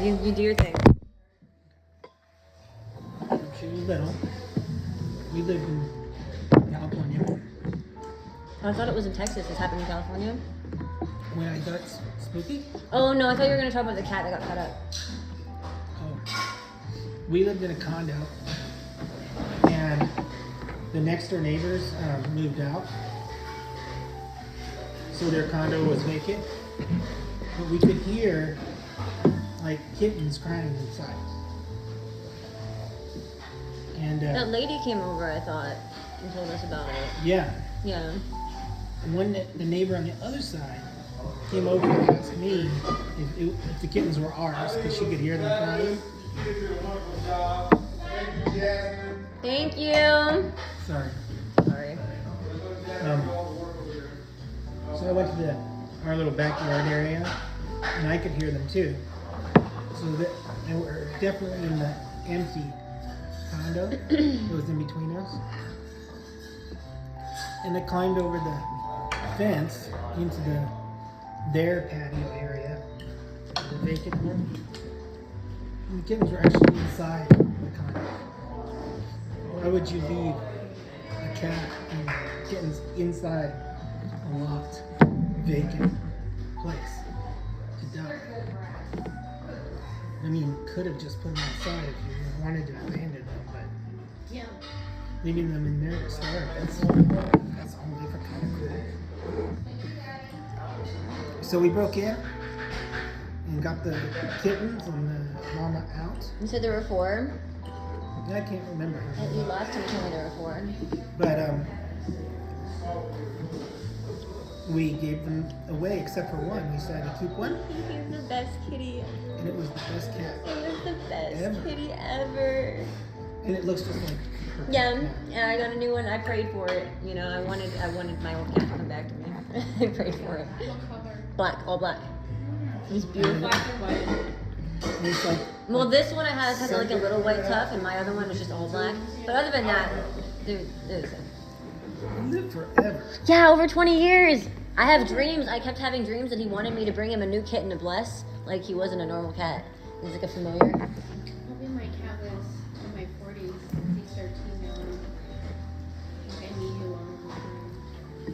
You do your thing. She was little. We lived in California. I thought it was in Texas. This happened in California. When I got spooky. Oh no, I thought you were gonna talk about the cat that got cut up. Oh. We lived in a condo, and the next door neighbors moved out, so their condo was vacant. But we could hear like kittens crying inside. And That lady came over, I thought, and told us about it. yeah, Yeah. and the neighbor on the other side came over and asked me if the kittens were ours because she could hear them crying. Thank you. Sorry. Sorry. So I went to our little backyard area, and I could hear them too. So they were definitely in the empty condo that was in between us. And I climbed over the fence into their patio area, the vacant one. And the kittens were actually inside the condo. Why would you leave a cat and kittens inside a locked, vacant place to die? I mean, could have just put them outside if you wanted to abandon them, but Yeah. leaving them in there to starve, that's a whole different kind of cool. So we broke in and got the kittens and the mama out. You said there were 4. I can't remember. You last time told me there were 4. But we gave them away except for one. We decided to keep one, He's the best kitty. and it was the best cat. It was the best Ever. kitty ever. And it looks just like her Yeah, cat. and I got a new one. I prayed for it. You know, I wanted my old cat to come back to me. I prayed for it. What color? Black, all black. It was beautiful. Black and white. And it's like Well, this one has like a little white tuft, and my other one is just all black. But other than that, dude, it was. live forever. Yeah, over 20 years. I have dreams. I kept having dreams that he wanted me to bring him a new kitten to bless, like he wasn't a normal cat. He's like a familiar. Probably my cat was in my 40s. He's 13 now. I need you long.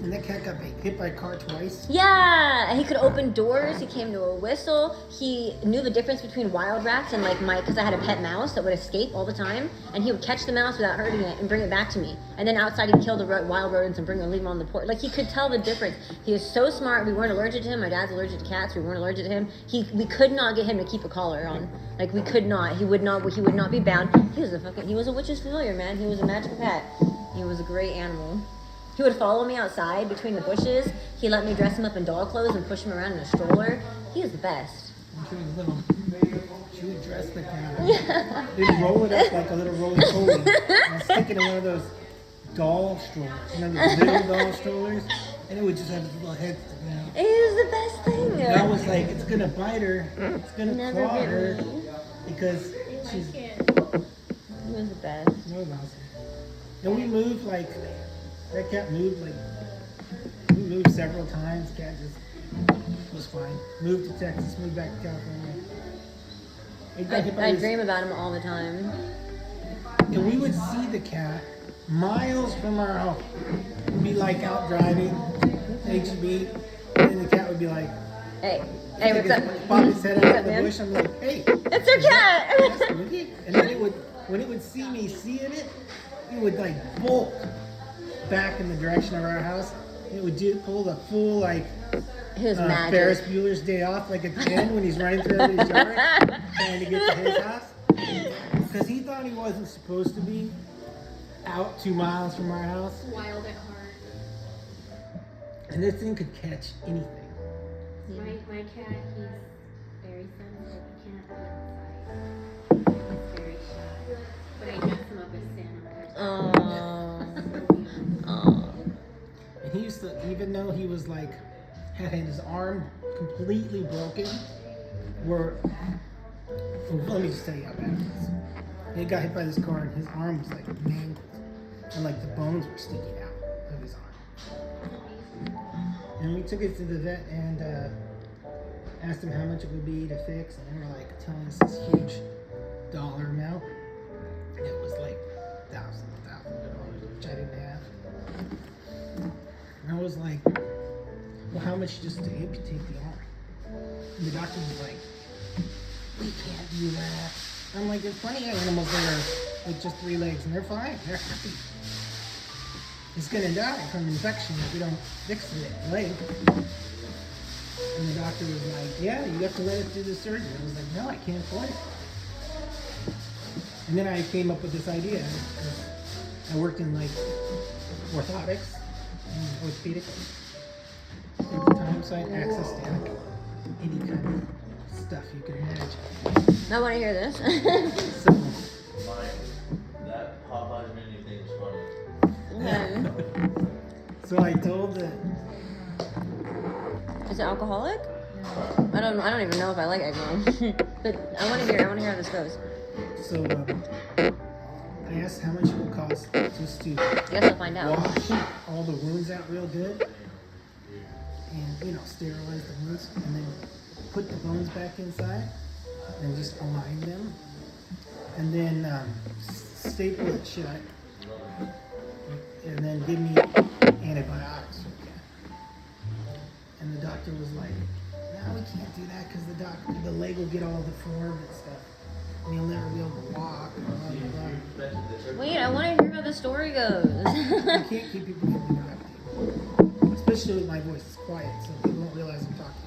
And that cat got hit by a car twice. Yeah, and he could open doors. He came to a whistle. He knew the difference between wild rats and like because I had a pet mouse that would escape all the time, and he would catch the mouse without hurting it and bring it back to me. And then outside he'd kill the wild rodents and leave them on the porch. Like he could tell the difference. He is so smart. We weren't allergic to him. My dad's allergic to cats. We weren't allergic to him. We could not get him to keep a collar on. Like we could not. He would not be bound. He was a witch's familiar, man. He was a magical cat. He was a great animal. He would follow me outside between the bushes. He let me dress him up in dog clothes and push him around in a stroller. He was the best. When she was little, she would dress the cat. They'd roll it up like a little roly-poly and stick it in one of those doll strollers. You know, those little doll strollers? And it would just have its little head sticking out. It was the best thing. And I was like, it's gonna bite her. It's gonna Never claw bit her. me. Because They she's... like it. He was the best. No, it wasn't. And we moved like... That cat moved like... We moved several times. Cat just was fine. Moved to Texas, moved back to California. It got hit by I this- dream about him all the time. And we would see the cat miles from our home. We'd be like out driving, HB, and the cat would be like, Hey, take what's up? pop his head What's out up, of the man? bush. I'm like, hey, It's our cat. that's Spooky. And then when it would see me seeing it, it would like bolt back in the direction of our house. It would pull the full like He was magic. Ferris Bueller's Day Off, like at the end when he's running through everybody's yard trying to get to his house. Because he thought he wasn't supposed to be out 2 miles from our house. Wild at heart. And this thing could catch anything. My cat, he's very sensitive. He can't be outside. He's very shy. But I dress him up as Santa. Oh. And he used to, even though he was like, had his arm completely broken, let me just tell you how bad it was. He got hit by this car and his arm was like mangled. And like the bones were sticking out of his arm. And we took it to the vet and asked them how much it would be to fix, and they were like telling us this huge dollar amount. It was like thousands of dollars, which I didn't have. And I was like, well, how much just to amputate the arm? And the doctor was like, we can't do that. I'm like, there's plenty of animals there with just 3 legs, and they're fine. They're happy. It's gonna die from infection if we don't fix the leg. And the doctor was like, yeah, you have to let it do the surgery. I was like, no, I can't afford it. And then I came up with this idea. I worked in like orthotics and orthopedics at the time, so I had access to like any kind of stuff you could imagine. I want to hear this. So, That Popeyes menu thing is funny. Okay. so I told the Is it alcoholic? I don't even know if I like egg rolls. But I want to hear how this goes. So I asked how much it would cost just to Guess I'll find out. wash all the wounds out real good, and sterilize the wounds, and then put the bones back inside, and just align them, and then staple it shut, and then give me antibiotics. And the doctor was like, "No, we can't do that because the leg will get all deformed and stuff. And you'll never be able to walk." Blah, blah, blah. Wait, I want to hear how the story goes. I can't keep people from interrupting. Especially with my voice. It's quiet, so people won't realize I'm talking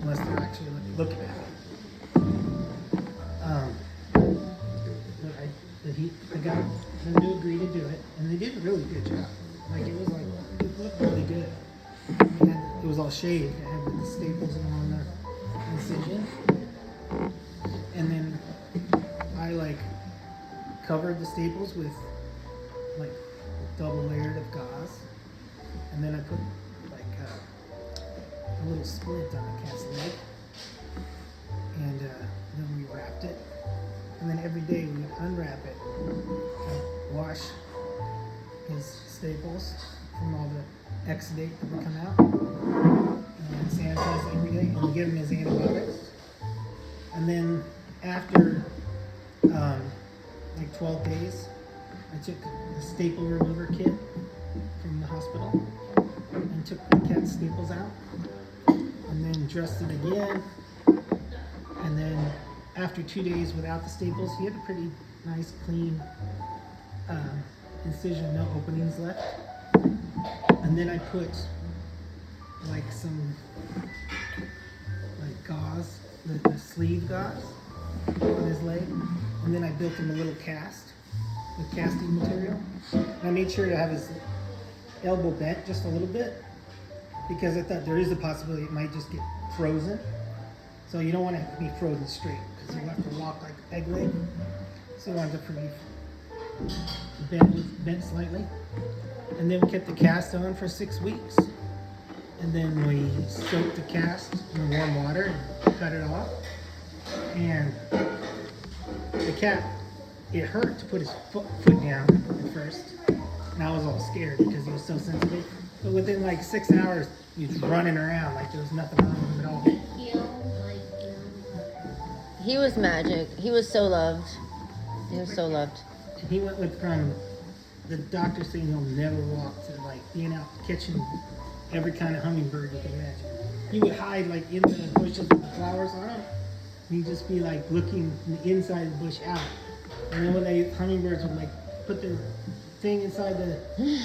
unless they're actually looking at me. The guy had to agree to do it, and they did a really good job. Like, it looked really good. It was all shaved. It had the staples along the incision. And then I covered the staples with double layered of gauze, and then I put a little splint on the cat's leg, and then we wrapped it, and then every day we would unwrap it, wash his staples from all the exudate that would come out, and sanitize it every day, and we give him his antibiotics, and then after 12 days, I took the staple remover kit from the hospital and took the cat's staples out, and then dressed it again, and then after 2 days without the staples, he had a pretty nice clean incision, no openings left. And then I put some gauze, the sleeve gauze on his leg, and then I built him a little cast with casting material. And I made sure to have his elbow bent just a little bit, because I thought there is a possibility it might just get frozen. So you don't want it to be frozen straight, because you'll have to walk like a peg leg. So I wanted to be bent slightly. And then we kept the cast on for 6 weeks. And then we soaked the cast in warm water and cut it off. And the cat, it hurt to put his foot down at first. And I was all scared because he was so sensitive. But within 6 hours, he was running around like there was nothing wrong with him at all. He was magic. He was so loved. He was so loved. And he went from the doctor saying he'll never walk to being out catching every kind of hummingbird you can imagine. He would hide in the bushes with the flowers on him. He'd just be looking from the inside of the bush out. And then when hummingbirds would put their thing inside the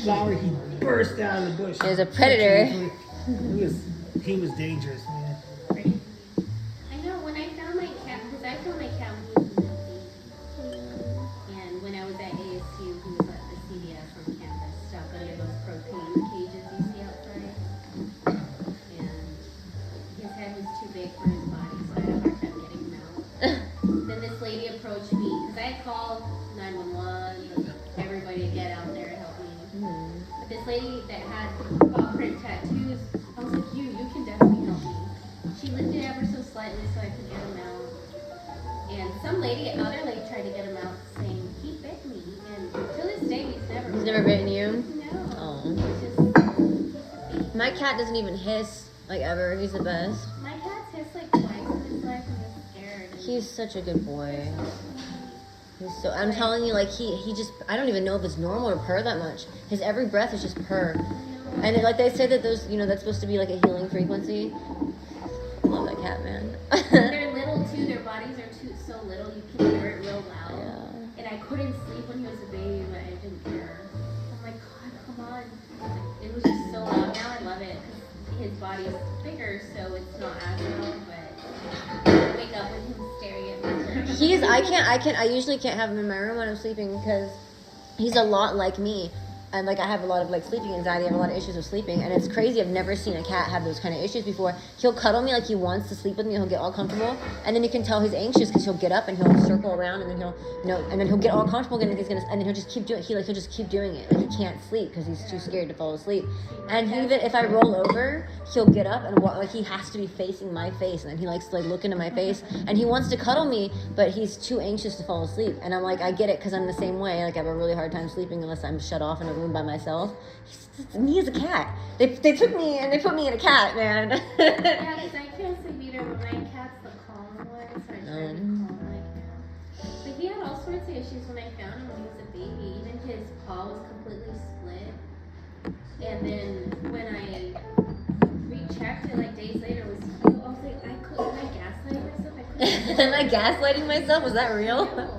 flower, he'd burst out of the bush. He was a predator. He was dangerous, man. I know, when I found my cat, because I found my cat when he was empty. And when I was at ASU, he was at the CVS on campus, stuck under those propane cages you see outside. And his head was too big for his body, so I had a hard time getting him out. Then this lady approached me, because I had called 911, everybody to get out there to help me. But this lady that had paw print tattoos, I was like, you can definitely help me. She lifted ever so slightly so I could get him out. And some lady, another lady tried to get him out saying, he bit me. And to this day, He's never bitten you? No. Oh. It's just, My cat doesn't even hiss ever. He's the best. my cats hiss twice He's such a good boy. He's so. I'm telling you, like he just. I don't even know if it's normal to purr that much. His every breath is just purr, and like they say that those, that's supposed to be like a healing frequency. I love that cat, man. They're little too. Their bodies are so little. You can hear it real loud. Yeah. And I couldn't sleep when he was a baby, but I didn't care. I'm like, God, come on. It was just so loud. Now I love it because his body is bigger, so it's not as loud. But I wake up with him staring at me. I usually can't have him in my room when I'm sleeping because he's a lot like me. And like I have a lot of like sleeping anxiety, I have a lot of issues with sleeping, and it's crazy. I've never seen a cat have those kind of issues before. He'll cuddle me like he wants to sleep with me, he'll get all comfortable, and then you can tell he's anxious because he'll get up and he'll circle around, and then he'll get all comfortable again, and then he'll just keep doing he'll just keep doing it. Like he can't sleep because he's too scared to fall asleep. And even if I roll over, he'll get up and walk, like he has to be facing my face, and then he likes to like look into my face, and he wants to cuddle me, but he's too anxious to fall asleep. And I'm like, I get it because I'm the same way. Like I have a really hard time sleeping unless I'm shut off in a room by myself. Me as a cat. They took me and they put me in a cat, man. Yeah, because I can't sleep either, but my cat's the calm one, so I try to be calm like him. But he had all sorts of issues when I found him when he was a baby. Even his paw was completely split. And then when I rechecked it like days later, it was healed. I was like, am I gaslighting myself? I couldn't. Am I gaslighting myself? Was that real? No.